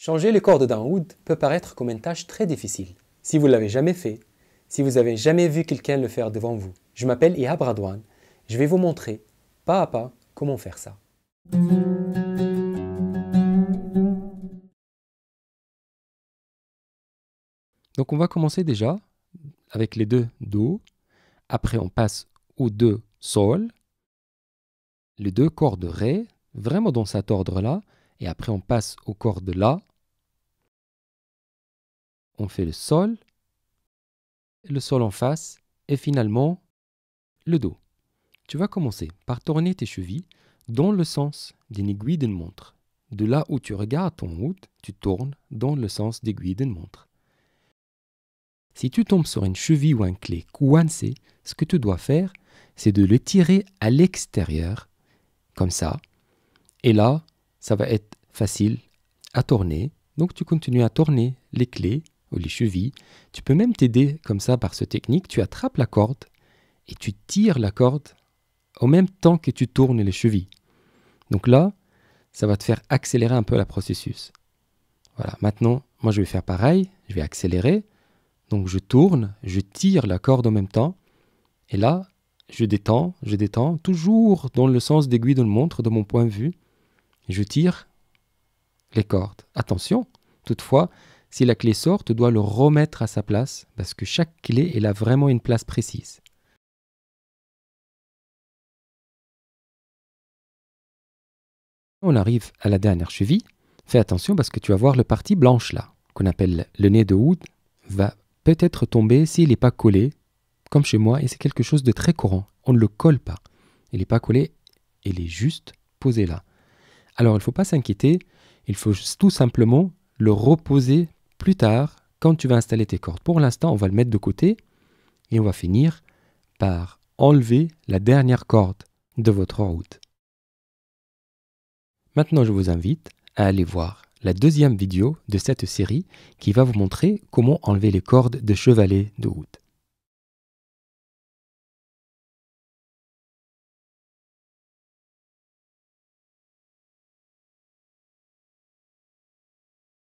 Changer les cordes d'un oud peut paraître comme une tâche très difficile. Si vous ne l'avez jamais fait, si vous n'avez jamais vu quelqu'un le faire devant vous. Je m'appelle Ihab Radouane. Je vais vous montrer, pas à pas, comment faire ça. Donc on va commencer déjà avec les deux Do. Après on passe aux deux Sol. Les deux cordes Ré, vraiment dans cet ordre-là. Et après on passe aux cordes La. On fait le Sol, le Sol en face et finalement le Do. Tu vas commencer par tourner tes chevilles dans le sens d'une aiguille d'une montre. De là où tu regardes ton oud, tu tournes dans le sens d'aiguille d'une montre. Si tu tombes sur une cheville ou un clé coincé, ce que tu dois faire, c'est de le tirer à l'extérieur, comme ça. Et là, ça va être facile à tourner. Donc tu continues à tourner les clés ou les chevilles. Tu peux même t'aider comme ça par cette technique. Tu attrapes la corde et tu tires la corde en même temps que tu tournes les chevilles. Donc là, ça va te faire accélérer un peu le processus. Voilà, maintenant, moi je vais faire pareil, je vais accélérer. Donc je tourne, je tire la corde en même temps. Et là, je détends, toujours dans le sens d'aiguille d'une montre de mon point de vue. Je tire les cordes. Attention, toutefois, si la clé sort, tu dois le remettre à sa place parce que chaque clé, elle a vraiment une place précise. On arrive à la dernière cheville. Fais attention parce que tu vas voir le partie blanche là, qu'on appelle le nez de oud, va peut-être tomber s'il n'est pas collé, comme chez moi, et c'est quelque chose de très courant. On ne le colle pas. Il n'est pas collé, il est juste posé là. Alors il ne faut pas s'inquiéter, il faut tout simplement le reposer plus tard quand tu vas installer tes cordes. Pour l'instant, on va le mettre de côté et on va finir par enlever la dernière corde de votre oud. Maintenant, je vous invite à aller voir la deuxième vidéo de cette série qui va vous montrer comment enlever les cordes de chevalet de oud.